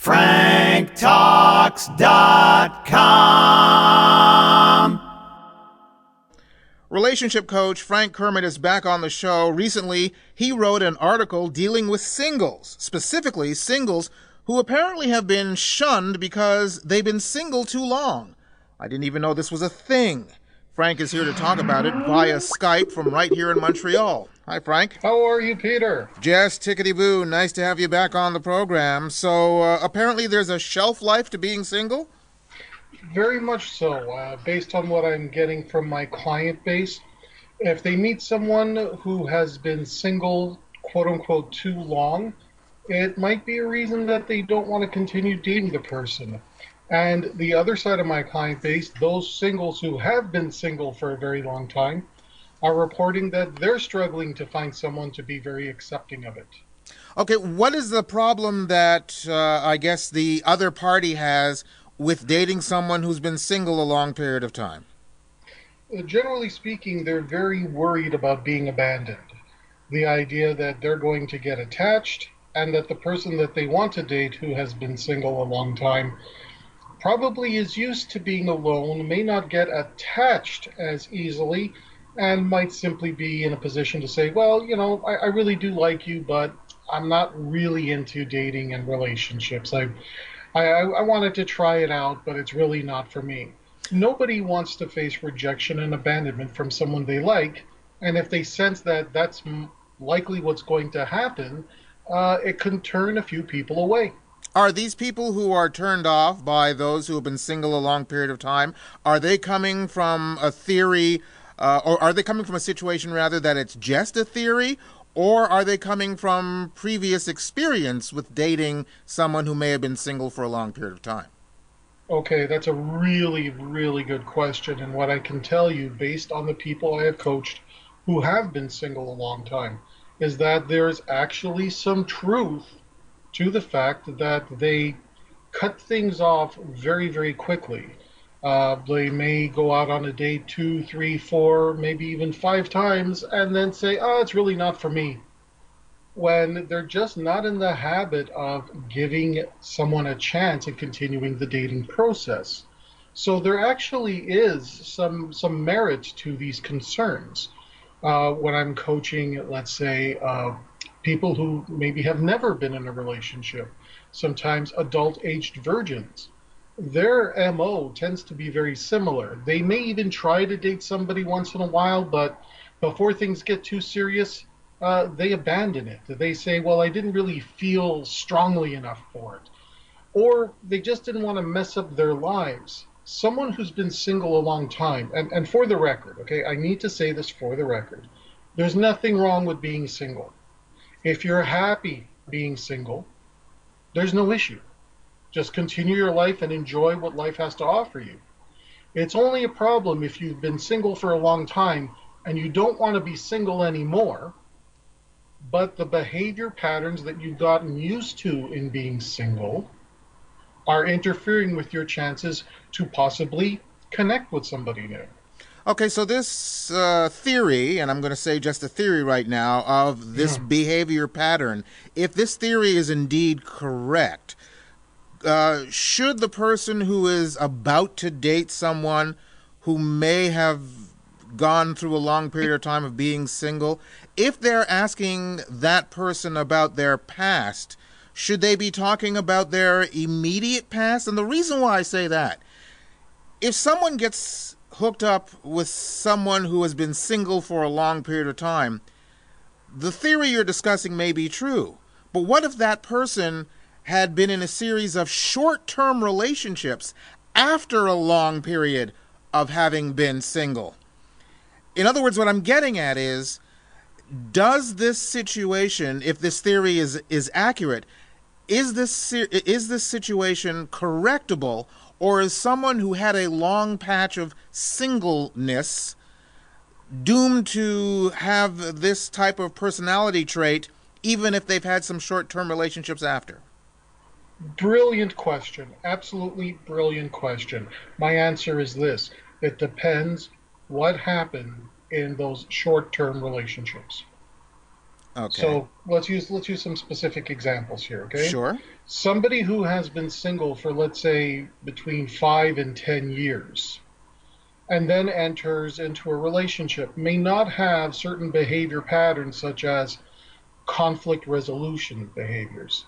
franktalks.com. Relationship coach Frank Kermit is back on the show. Recently, he wrote an article dealing with singles, specifically singles who apparently have been shunned because they've been single too long. I didn't even know this was a thing. Frank is here to talk about it via Skype from right here in Montreal. Hi, Frank. How are you, Peter? Just tickety-boo. Nice to have you back on the program. So, apparently there's a shelf life to being single? Very much so. Based on what I'm getting from my client base, if they meet someone who has been single, quote-unquote, too long, it might be a reason that they don't want to continue dating the person. And the other side of my client base, those singles who have been single for a very long time, are reporting that they're struggling to find someone to be very accepting of it. Okay, what is the problem that I guess the other party has with dating someone who's been single a long period of time? Generally speaking, they're very worried about being abandoned. The idea that they're going to get attached and that the person that they want to date who has been single a long time probably is used to being alone, may not get attached as easily, and might simply be in a position to say, well, you know, I really do like you, but I'm not really into dating and relationships. I wanted to try it out, but it's really not for me. Nobody wants to face rejection and abandonment from someone they like, and if they sense that that's likely what's going to happen, it can turn a few people away. Are these people who are turned off by those who have been single a long period of time, are they coming from a theory, or are they coming from a situation rather that it's just a theory, or are they coming from previous experience with dating someone who may have been single for a long period of time? Okay, that's a really, really good question. And what I can tell you, based on the people I have coached who have been single a long time, is that there's actually some truth to the fact that they cut things off very, very quickly. They may go out on a date 2, 3, 4, maybe even 5 times and then say, oh, it's really not for me, when they're just not in the habit of giving someone a chance and continuing the dating process. So there actually is some merit to these concerns. When I'm coaching, let's say, people who maybe have never been in a relationship, sometimes adult-aged virgins, their MO tends to be very similar. They may even try to date somebody once in a while, but before things get too serious, they abandon it. They say, well, I didn't really feel strongly enough for it. Or they just didn't want to mess up their lives. Someone who's been single a long time, and for the record, okay, I need to say this for the record, there's nothing wrong with being single. If you're happy being single, there's no issue. Just continue your life and enjoy what life has to offer you. It's only a problem if you've been single for a long time and you don't want to be single anymore, but the behavior patterns that you've gotten used to in being single are interfering with your chances to possibly connect with somebody new. Okay, so this theory, and I'm going to say just a theory right now, of this behavior pattern, if this theory is indeed correct, should the person who is about to date someone who may have gone through a long period of time of being single, if they're asking that person about their past, should they be talking about their immediate past? And the reason why I say that, if someone gets hooked up with someone who has been single for a long period of time, the theory you're discussing may be true. But what if that person had been in a series of short-term relationships after a long period of having been single? In other words, what I'm getting at is, does this situation, if this theory is accurate, is this situation correctable, or is someone who had a long patch of singleness doomed to have this type of personality trait even if they've had some short-term relationships after? Brilliant question. Absolutely brilliant question. My answer is this. It depends what happened in those short-term relationships. Okay. So let's use some specific examples here, okay? Sure. Somebody who has been single for, let's say, between 5 and 10 years, and then enters into a relationship may not have certain behavior patterns such as conflict resolution behaviors.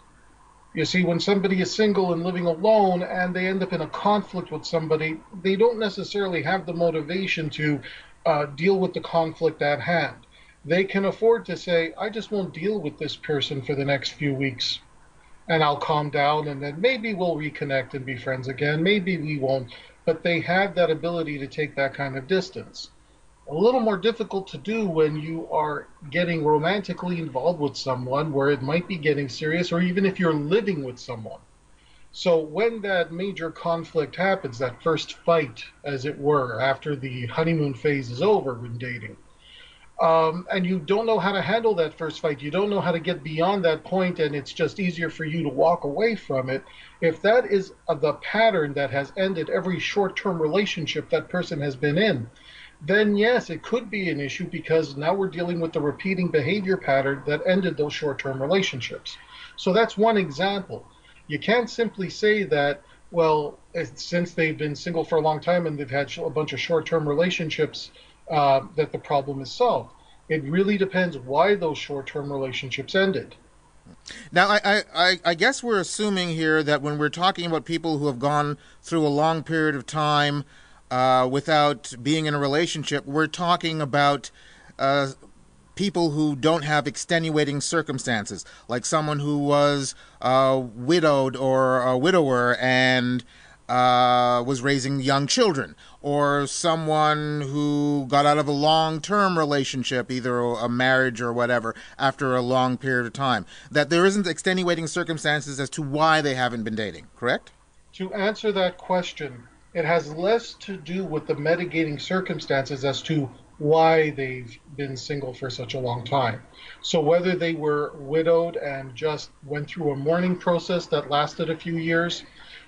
You see, when somebody is single and living alone and they end up in a conflict with somebody, they don't necessarily have the motivation to deal with the conflict at hand. They can afford to say, I just won't deal with this person for the next few weeks and I'll calm down and then maybe we'll reconnect and be friends again. Maybe we won't. But they have that ability to take that kind of distance. A little more difficult to do when you are getting romantically involved with someone where it might be getting serious, or even if you're living with someone. So when that major conflict happens, that first fight, as it were, after the honeymoon phase is over when dating, and you don't know how to handle that first fight, you don't know how to get beyond that point, and it's just easier for you to walk away from it. If that is the pattern that has ended every short term relationship that person has been in, then yes, it could be an issue because now we're dealing with the repeating behavior pattern that ended those short term relationships. So that's one example. You can't simply say that, well, since they've been single for a long time and they've had a bunch of short term relationships, that the problem is solved. It really depends why those short term relationships ended. Now, I guess we're assuming here that when we're talking about people who have gone through a long period of time without being in a relationship, we're talking about uh, people who don't have extenuating circumstances, like someone who was widowed or a widower and was raising young children, or someone who got out of a long term relationship, either a marriage or whatever, after a long period of time. That there isn't extenuating circumstances as to why they haven't been dating, correct? To answer that question, it has less to do with the mitigating circumstances as to why they've been single for such a long time. So, whether they were widowed and just went through a mourning process that lasted a few years,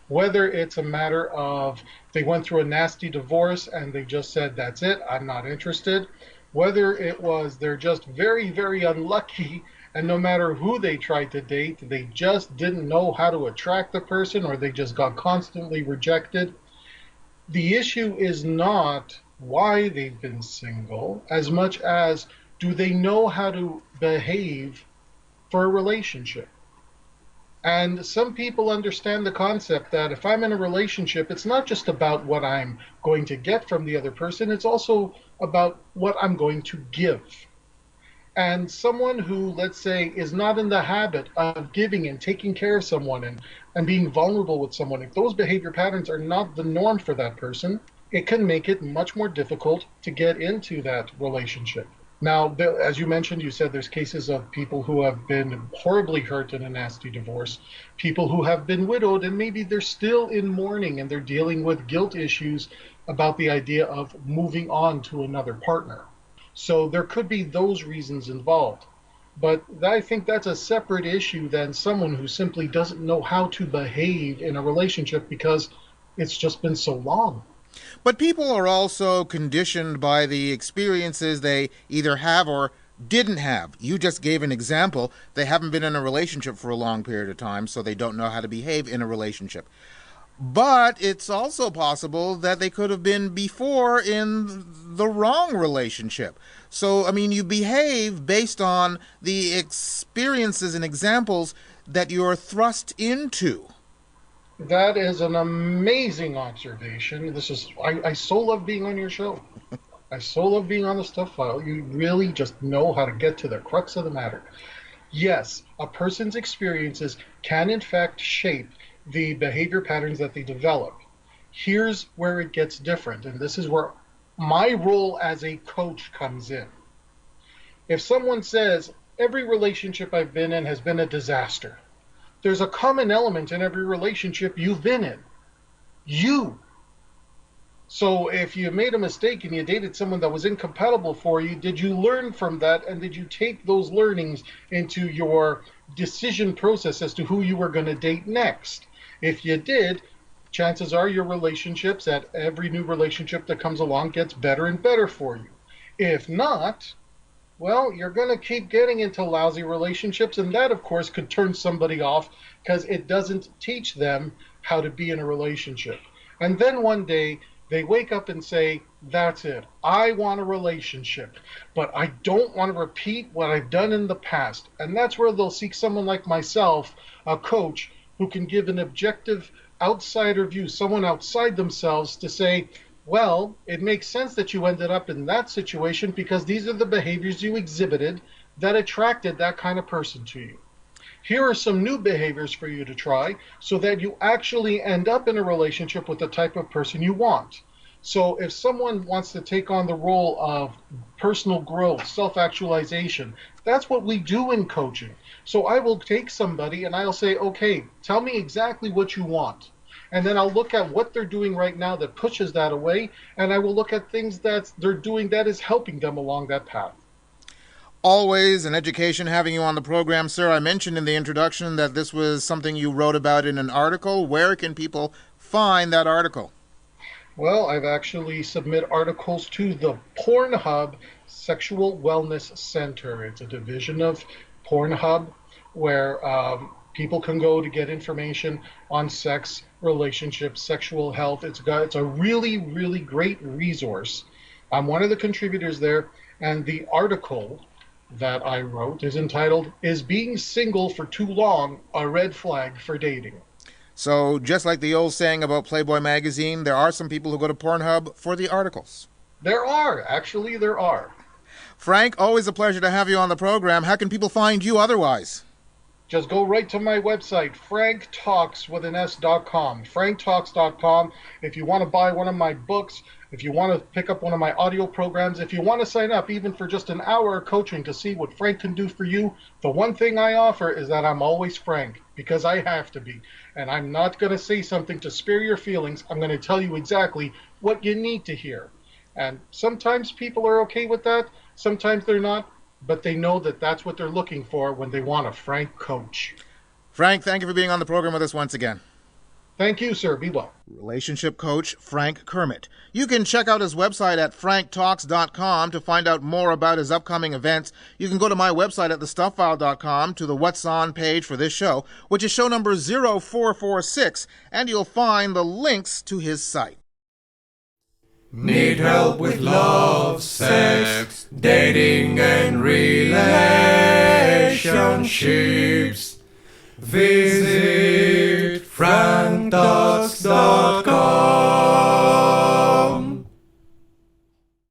whether it's a matter of they went through a nasty divorce and they just said, that's it, I'm not interested, whether it was they're just very, very unlucky and no matter who they tried to date, they just didn't know how to attract the person or they just got constantly rejected. The issue is not why they've been single as much as do they know how to behave for a relationship. And some people understand the concept that if I'm in a relationship, it's not just about what I'm going to get from the other person, it's also about what I'm going to give. And someone who, let's say, is not in the habit of giving and taking care of someone and being vulnerable with someone, if those behavior patterns are not the norm for that person, it can make it much more difficult to get into that relationship. Now, as you mentioned, you said there's cases of people who have been horribly hurt in a nasty divorce, people who have been widowed, and maybe they're still in mourning and they're dealing with guilt issues about the idea of moving on to another partner. So there could be those reasons involved. But I think that's a separate issue than someone who simply doesn't know how to behave in a relationship because it's just been so long. But people are also conditioned by the experiences they either have or didn't have. You just gave an example. They haven't been in a relationship for a long period of time, so they don't know how to behave in a relationship. But it's also possible that they could have been before in the wrong relationship. So, I mean, you behave based on the experiences and examples that you're thrust into. That is an amazing observation. I so love being on your show. I so love being on the stuff file. You really just know how to get to the crux of the matter. Yes, a person's experiences can in fact shape the behavior patterns that they develop. Here's where it gets different, and this is where my role as a coach comes in. If someone says, every relationship I've been in has been a disaster, there's a common element in every relationship you've been in. You. So if you made a mistake and you dated someone that was incompatible for you, did you learn from that and did you take those learnings into your decision process as to who you were going to date next? If you did, chances are your relationships at every new relationship that comes along gets better and better for you. If not, well, you're going to keep getting into lousy relationships, and that, of course, could turn somebody off because it doesn't teach them how to be in a relationship. And then one day, they wake up and say, that's it. I want a relationship, but I don't want to repeat what I've done in the past. And that's where they'll seek someone like myself, a coach, who can give an objective outsider view, someone outside themselves to say, well, it makes sense that you ended up in that situation because these are the behaviors you exhibited that attracted that kind of person to you. Here are some new behaviors for you to try so that you actually end up in a relationship with the type of person you want. So if someone wants to take on the role of personal growth, self-actualization, that's what we do in coaching. So I will take somebody and I'll say, okay, tell me exactly what you want. And then I'll look at what they're doing right now that pushes that away, and I will look at things that they're doing that is helping them along that path. Always an education having you on the program, sir. I mentioned in the introduction that this was something you wrote about in an article. Where can people find that article? Well, I've actually submit articles to the Pornhub Sexual Wellness Center. It's a division of Pornhub where people can go to get information on sex, relationships, sexual health. It's a really, really great resource. I'm one of the contributors there, and the article that I wrote is entitled, Is Being Single for Too Long a Red Flag for Dating? So, just like the old saying about Playboy magazine, there are some people who go to Pornhub for the articles. There are. Frank, always a pleasure to have you on the program. How can people find you otherwise? Just go right to my website, franktalks.com. franktalks.com. If you want to buy one of my books, if you want to pick up one of my audio programs, if you want to sign up even for just an hour of coaching to see what Frank can do for you, the one thing I offer is that I'm always frank because I have to be. And I'm not going to say something to spare your feelings. I'm going to tell you exactly what you need to hear. And sometimes people are okay with that. Sometimes they're not. But they know that that's what they're looking for when they want a frank coach. Frank, thank you for being on the program with us once again. Thank you, sir. Be well. Relationship coach Frank Kermit. You can check out his website at franktalks.com to find out more about his upcoming events. You can go to my website at thestuffile.com to the What's On page for this show, which is show number 0446, and you'll find the links to his site. Need help with love, sex, dating and relationships? Visit